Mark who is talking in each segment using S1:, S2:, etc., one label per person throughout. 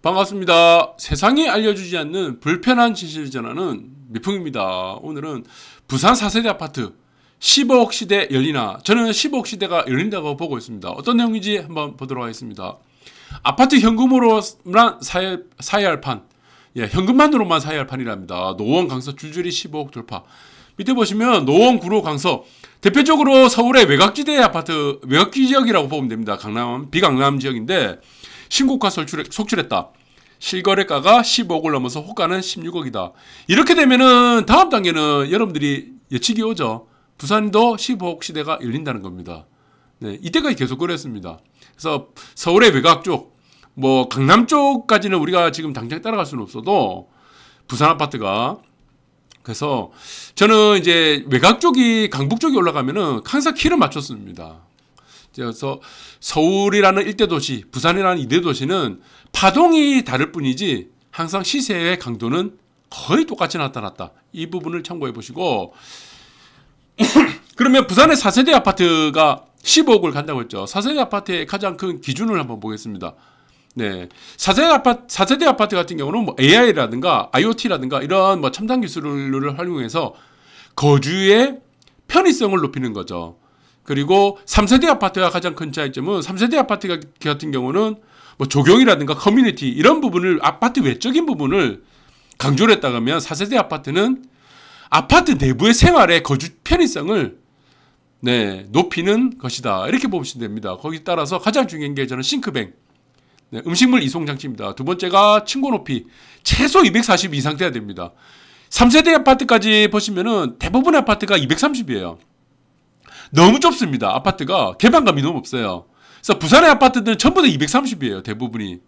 S1: 반갑습니다. 세상이 알려주지 않는 불편한 진실을 전하는 미풍입니다. 오늘은 부산 4세대 아파트 15억 시대 열리나? 저는 15억 시대가 열린다고 보고 있습니다. 어떤 내용인지 한번 보도록 하겠습니다. 아파트 현금으로만 사야 할 판, 현금만으로만 사야 할 판이랍니다. 노원 강서 줄줄이 15억 돌파. 밑에 보시면 노원 구로 강서 대표적으로 서울의 외곽지대 아파트, 외곽지 지역이라고 보면 됩니다. 강남, 비강남 지역인데 신고가 속출했다. 실거래가가 15억을 넘어서 호가는 16억이다. 이렇게 되면은 다음 단계는 여러분들이 예측이 오죠. 부산도 15억 시대가 열린다는 겁니다. 네, 이때까지 계속 그랬습니다. 그래서 서울의 외곽 쪽, 강남 쪽까지는 우리가 지금 당장 따라갈 수는 없어도 부산 아파트가, 그래서 저는 이제 외곽 쪽이 강북 쪽이 올라가면은 항상 키를 맞췄습니다. 그래서 서울이라는 일대 도시, 부산이라는 이대 도시는 파동이 다를 뿐이지 항상 시세의 강도는 거의 똑같이 나타났다. 이 부분을 참고해 보시고 그러면 부산의 4세대 아파트가 15억을 간다고 했죠. 4세대 아파트의 가장 큰 기준을 한번 보겠습니다. 네, 4세대 아파트 같은 경우는 AI라든가 IoT라든가 이런 첨단 기술을 활용해서 거주의 편의성을 높이는 거죠. 그리고 3세대 아파트가 가장 큰 차이점은 3세대 아파트 같은 경우는 조경이라든가 커뮤니티 이런 부분을, 아파트 외적인 부분을 강조를 했다고 하면 4세대 아파트는 아파트 내부의 생활의 거주 편의성을 높이는 것이다. 이렇게 보시면 됩니다. 거기에 따라서 가장 중요한 게 저는 싱크뱅, 음식물 이송 장치입니다. 두 번째가 층고 높이 최소 240 이상 돼야 됩니다. 3세대 아파트까지 보시면은 대부분의 아파트가 230이에요. 너무 좁습니다. 아파트가 개방감이 너무 없어요. 그래서 부산의 아파트들은 전부 다 230이에요. 대부분이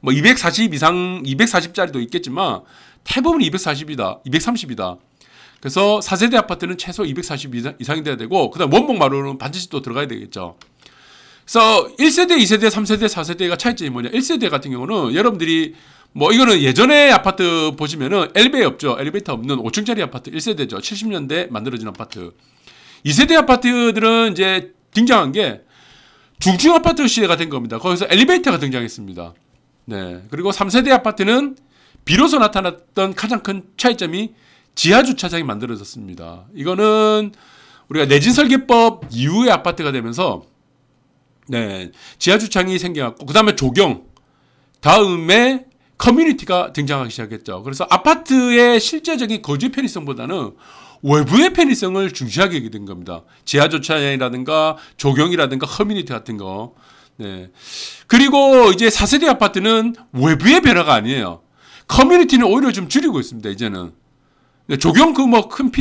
S1: 240 이상, 240짜리도 있겠지만 대부분이 240이다, 230이다. 그래서 4세대 아파트는 최소 240 이상이 돼야 되고, 그다음 원목마루는 반드시 또 들어가야 되겠죠. 그래서 1세대, 2세대, 3세대, 4세대가 차이점이 뭐냐? 1세대 같은 경우는 여러분들이 이거는 예전에 아파트 보시면은 엘리베이터 없는 5층짜리 아파트 1세대죠. 70년대 만들어진 아파트. 2세대 아파트들은 이제 등장한 게 중층 아파트 시대가 된 겁니다. 거기서 엘리베이터가 등장했습니다. 네. 그리고 3세대 아파트는 비로소 나타났던 가장 큰 차이점이 지하 주차장이 만들어졌습니다. 이거는 우리가 내진 설계법 이후의 아파트가 되면서 지하 주차장이 생겨났고, 그 다음에 조경, 다음에 커뮤니티가 등장하기 시작했죠. 그래서 아파트의 실제적인 거주 편의성보다는 외부의 편의성을 중시하게 된 겁니다. 지하 주차장이라든가 조경이라든가 커뮤니티 같은 거. 네. 그리고 이제 4세대 아파트는 외부의 변화가 아니에요. 커뮤니티는 오히려 좀 줄이고 있습니다. 이제는. 조경 큰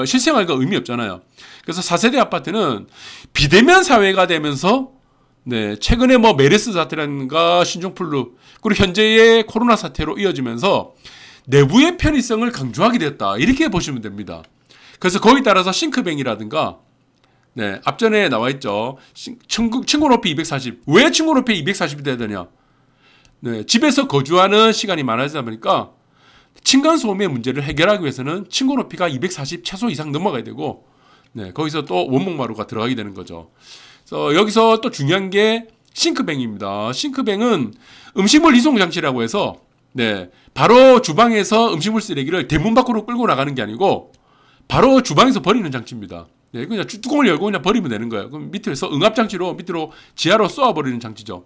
S1: 실생활과 의미 없잖아요. 그래서 4세대 아파트는 비대면 사회가 되면서 최근에 메르스 사태라든가 신종플루, 그리고 현재의 코로나 사태로 이어지면서 내부의 편의성을 강조하게 됐다. 이렇게 보시면 됩니다. 그래서 거기에 따라서 싱크뱅이라든가, 앞전에 나와 있죠. 층고 높이 240. 왜 층고 높이 240이 돼야 되냐? 집에서 거주하는 시간이 많아지다 보니까 층간소음의 문제를 해결하기 위해서는 층고 높이가 240 최소 이상 넘어가야 되고, 거기서 또 원목마루가 들어가게 되는 거죠. 그래서 여기서 또 중요한 게 싱크뱅입니다. 싱크뱅은 음식물 이송 장치라고 해서, 바로 주방에서 음식물 쓰레기를 대문 밖으로 끌고 나가는 게 아니고 바로 주방에서 버리는 장치입니다. 그냥 뚜껑을 열고 그냥 버리면 되는 거예요. 그럼 밑에서 응압장치로 밑으로 지하로 쏘아버리는 장치죠.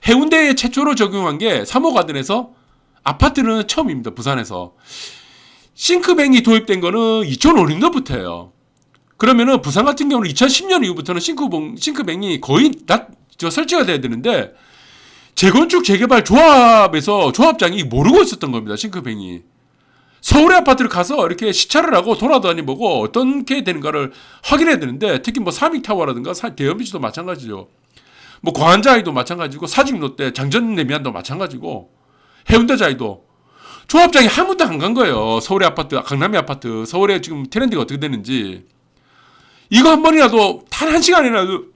S1: 해운대에 최초로 적용한 게 3호 가든에서, 아파트는 처음입니다. 부산에서. 싱크뱅이 도입된 거는 2005년도부터예요. 그러면은 부산 같은 경우는 2010년 이후부터는 싱크뱅이 거의 설치가 돼야 되는데, 재건축 재개발 조합에서 조합장이 모르고 있었던 겁니다. 싱크뱅이. 서울의 아파트를 가서 이렇게 시찰을 하고 돌아다니고 어떻게 되는가를 확인해야 되는데, 특히 삼익타워라든가 대연비지도 마찬가지죠. 광안자이도 마찬가지고, 사직롯데 장전내미안도 마찬가지고, 해운대자이도 조합장이 한 번도 안 간 거예요. 서울의 아파트, 강남의 아파트, 서울의 지금 트렌드가 어떻게 되는지. 이거 한 번이라도, 단 한 시간이라도,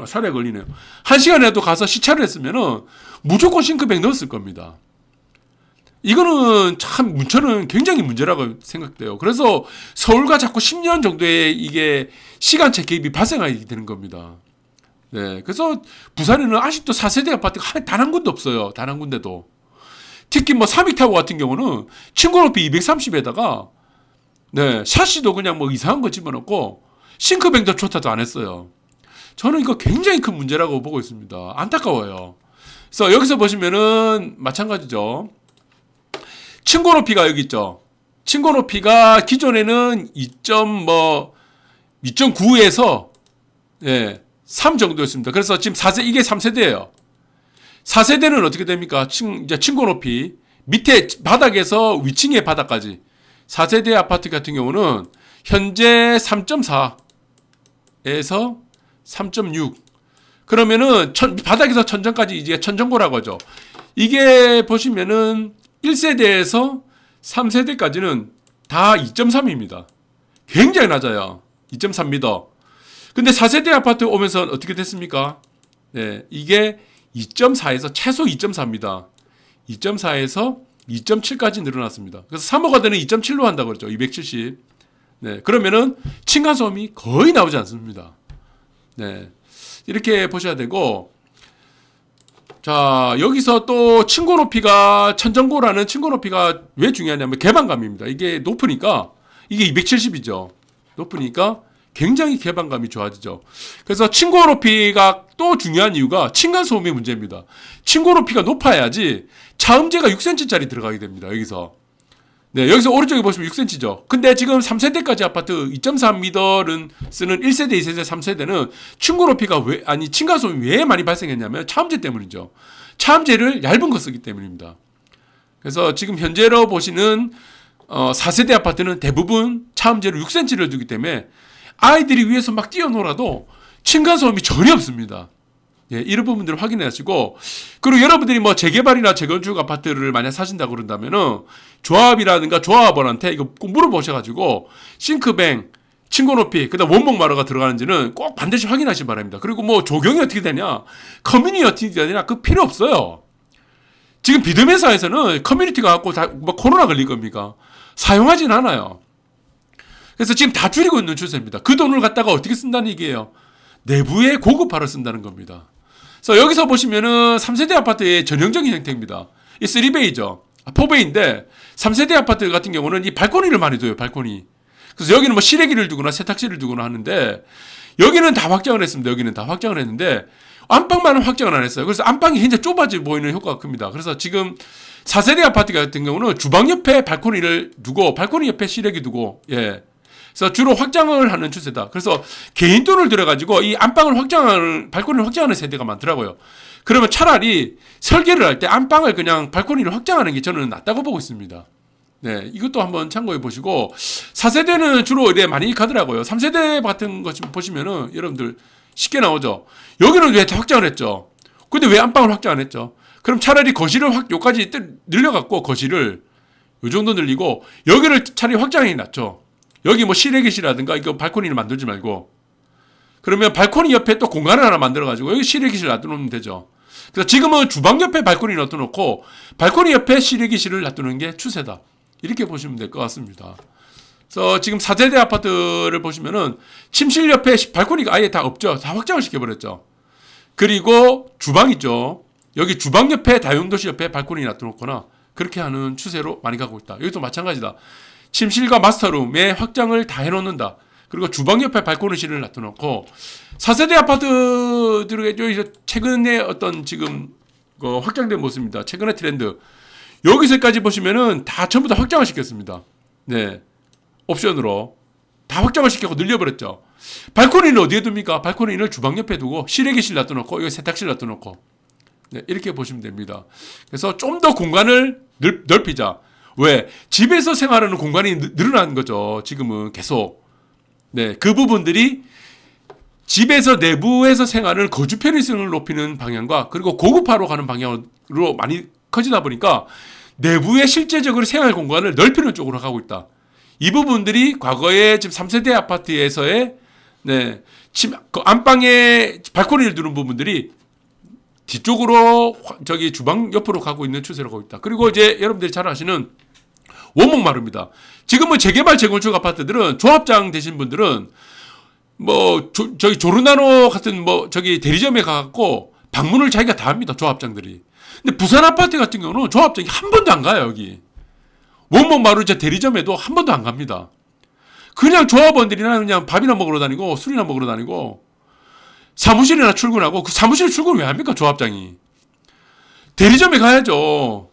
S1: 살에 걸리네요. 한 시간이라도 가서 시찰을 했으면은 무조건 싱크뱅 넣었을 겁니다. 이거는 참 저는 굉장히 문제라고 생각돼요. 그래서 서울과 자꾸 10년 정도의 이게 시간차 개입이 발생하게 되는 겁니다. 네, 그래서 부산에는 아직도 4세대 아파트가 단 한 군데 없어요. 단 한 군데도. 특히 뭐 삼익타워 같은 경우는 층고 높이 230에다가 네, 샤시도 그냥 뭐 이상한 거 집어넣고 싱크뱅도 조타도 안 했어요. 저는 이거 굉장히 큰 문제라고 보고 있습니다. 안타까워요. 그래서 여기서 보시면은 마찬가지죠. 층고 높이가 여기 있죠. 층고 높이가 기존에는 2.9에서 예, 3 정도였습니다. 그래서 지금 이게 3세대예요. 4세대는 어떻게 됩니까? 이제 층고 높이 밑에 바닥에서 위층의 바닥까지 4세대 아파트 같은 경우는 현재 3.4에서 3.6 그러면은 바닥에서 천정까지 이제 천정고라고 하죠. 이게 보시면은 1세대에서 3세대까지는 다 2.3입니다. 굉장히 낮아요. 2.3m. 근데 4세대 아파트 오면서 어떻게 됐습니까? 네, 이게 2.4에서 최소 2.4입니다. 2.4에서 2.7까지 늘어났습니다. 그래서 3호가 되는 2.7로 한다고 그랬죠. 270. 네, 그러면은 층간소음이 거의 나오지 않습니다. 네, 이렇게 보셔야 되고, 자, 여기서 또 층고 높이가, 천정고라는 층고 높이가 왜 중요하냐면 개방감입니다. 이게 높으니까, 이게 270이죠. 높으니까 굉장히 개방감이 좋아지죠. 그래서 층고 높이가 또 중요한 이유가 층간소음의 문제입니다. 층고 높이가 높아야지 차음재가 6cm짜리 들어가게 됩니다. 여기서. 네, 여기서 오른쪽에 보시면 6cm죠. 근데 지금 3세대까지 아파트 2.3m를 쓰는 1세대, 2세대, 3세대는 층고 높이가 층간소음이 왜 많이 발생했냐면 차음재 때문이죠. 차음재를 얇은 거 쓰기 때문입니다. 그래서 지금 현재로 보시는 4세대 아파트는 대부분 차음재로 6cm를 두기 때문에 아이들이 위에서 막 뛰어놀아도 층간소음이 전혀 없습니다. 예, 이런 부분들을 확인해 하시고, 그리고 여러분들이 뭐 재개발이나 재건축 아파트를 만약 사신다고 그런다면은 조합이라든가 조합원한테 이거 꼭 물어보셔가지고 싱크뱅, 층고 높이, 그다음 원목 마루가 들어가는지는 꼭 반드시 확인하시기 바랍니다. 그리고 뭐 조경이 어떻게 되냐, 커뮤니티 어떻게 되냐, 그 필요 없어요. 지금 비듬회사에서는 커뮤니티가 갖고 다 뭐 코로나 걸릴 겁니까? 사용하진 않아요. 그래서 지금 다 줄이고 있는 추세입니다. 그 돈을 갖다가 어떻게 쓴다는 얘기예요? 내부에 고급화를 쓴다는 겁니다. 그래서 여기서 보시면은 3세대 아파트의 전형적인 형태입니다. 이 3베이죠. 4베이인데 3세대 아파트 같은 경우는 이 발코니를 많이 둬요. 발코니. 그래서 여기는 뭐 실외기를 두거나 세탁실을 두거나 하는데 여기는 다 확장을 했습니다. 여기는 다 확장을 했는데 안방만은 확장을 안 했어요. 그래서 안방이 굉장히 좁아져 보이는 효과가 큽니다. 그래서 지금 4세대 아파트 같은 경우는 주방 옆에 발코니를 두고 발코니 옆에 실외기 두고 예. 그래서 주로 확장을 하는 추세다. 그래서 개인 돈을 들여가지고 이 안방을 발코니를 확장하는 세대가 많더라고요. 그러면 차라리 설계를 할 때 안방을 그냥 발코니를 확장하는 게 저는 낫다고 보고 있습니다. 네, 이것도 한번 참고해 보시고 4세대는 주로 이래 많이 가더라고요. 3세대 같은 거 보시면은 여러분들 쉽게 나오죠. 여기는 왜 확장을 했죠? 근데 왜 안방을 확장 안 했죠? 그럼 차라리 거실을 요까지 늘려갖고 거실을 요 정도 늘리고 여기를 차라리 확장이 낫죠. 여기 뭐 실외기실이라든가 이거 발코니를 만들지 말고 그러면 발코니 옆에 또 공간을 하나 만들어가지고 여기 실외기실 놔두면 되죠. 그래서 지금은 주방 옆에 발코니 놔두놓고 발코니 옆에 실외기실을 놔두는 게 추세다. 이렇게 보시면 될 것 같습니다. 그래서 지금 4세대 아파트를 보시면은 침실 옆에 발코니가 아예 다 없죠. 다 확장을 시켜버렸죠. 그리고 주방 있죠. 여기 주방 옆에 다용도실 옆에 발코니 놔두놓거나 그렇게 하는 추세로 많이 가고 있다. 여기도 마찬가지다. 침실과 마스터룸에 확장을 다 해놓는다. 그리고 주방 옆에 발코니실을 놔둬놓고 4세대 아파트들의 최근에 어떤 지금 확장된 모습입니다. 최근의 트렌드. 여기서까지 보시면은 다 전부 다 확장을 시켰습니다. 네, 옵션으로 다 확장을 시키고 늘려버렸죠. 발코니는 어디에 둡니까? 발코니는 주방 옆에 두고 실외기실 놔둬놓고 여기 세탁실 놔둬놓고 네, 이렇게 보시면 됩니다. 그래서 좀 더 공간을 넓히자. 왜? 집에서 생활하는 공간이 늘어나는 거죠. 지금은 계속. 네, 그 부분들이 집에서 내부에서 생활을 거주 편의성을 높이는 방향과 그리고 고급화로 가는 방향으로 많이 커지다 보니까 내부의 실제적으로 생활 공간을 넓히는 쪽으로 가고 있다. 이 부분들이 과거에 지금 3세대 아파트에서의 네, 그 안방에 발코니를 두는 부분들이 뒤쪽으로 저기 주방 옆으로 가고 있는 추세로 가고 있다. 그리고 이제 여러분들이 잘 아시는 원목 마루입니다. 지금은 재개발 재건축 아파트들은 조합장 되신 분들은 뭐 저기 조르나노 같은 뭐 저기 대리점에 가갖고 방문을 자기가 다 합니다. 조합장들이. 근데 부산 아파트 같은 경우는 조합장이 한 번도 안 가요. 여기 원목 마루자 대리점에도 한 번도 안 갑니다. 그냥 조합원들이나 그냥 밥이나 먹으러 다니고 술이나 먹으러 다니고 사무실이나 출근하고, 그 사무실 출근 왜 합니까? 조합장이. 대리점에 가야죠.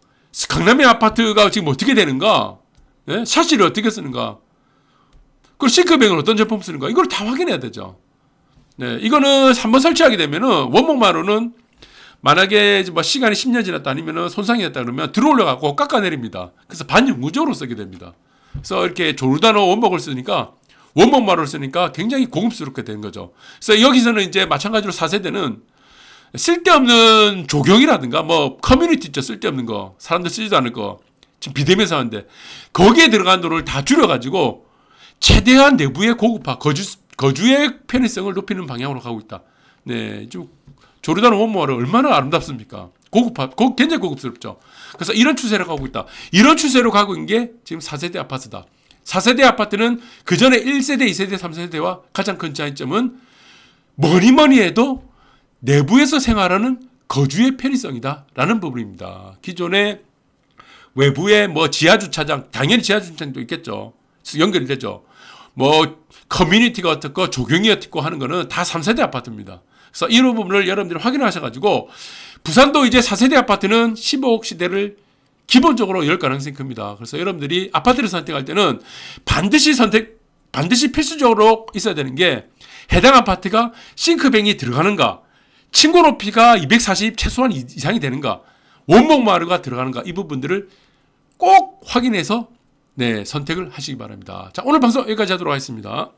S1: 강남의 아파트가 지금 어떻게 되는가? 네? 샤시를 어떻게 쓰는가? 그리고 싱크뱅은 어떤 제품 쓰는가? 이걸 다 확인해야 되죠. 네, 이거는 한번 설치하게 되면은 원목마루는 만약에 뭐 시간이 10년 지났다 아니면은 손상이 됐다 그러면 들어올려갖고 깎아내립니다. 그래서 반영구적으로 쓰게 됩니다. 그래서 이렇게 조르다노 원목을 쓰니까, 원목마루를 쓰니까 굉장히 고급스럽게 되는 거죠. 그래서 여기서는 이제 마찬가지로 4세대는 쓸데없는 조경이라든가 뭐 커뮤니티 있죠. 쓸데없는 거. 사람들 쓰지도 않을 거. 지금 비대면서 하는데 거기에 들어간 돈을 다 줄여가지고 최대한 내부의 고급화, 거주의 편의성을 높이는 방향으로 가고 있다. 네, 좀 조르다노 원목마루 얼마나 아름답습니까? 고급화, 굉장히 고급스럽죠. 그래서 이런 추세로 가고 있다. 이런 추세로 가고 있는 게 지금 4세대 아파트다. 4세대 아파트는 그 전에 1세대, 2세대, 3세대와 가장 큰 차이점은 뭐니 해도 내부에서 생활하는 거주의 편의성이다 라는 부분입니다. 기존에 외부에 뭐 지하주차장, 당연히 지하주차장도 있겠죠. 연결이 되죠. 뭐 커뮤니티가 어떻고 조경이 어떻고 하는 거는 다 3세대 아파트입니다. 그래서 이런 부분을 여러분들이 확인하셔가지고 부산도 이제 4세대 아파트는 15억 시대를 기본적으로 열 가능성이 큽니다. 그래서 여러분들이 아파트를 선택할 때는 반드시 필수적으로 있어야 되는 게 해당 아파트가 싱크뱅이 들어가는가, 층고 높이가 240 최소한 이상이 되는가, 원목마루가 들어가는가, 이 부분들을 꼭 확인해서 네, 선택을 하시기 바랍니다. 자, 오늘 방송 여기까지 하도록 하겠습니다.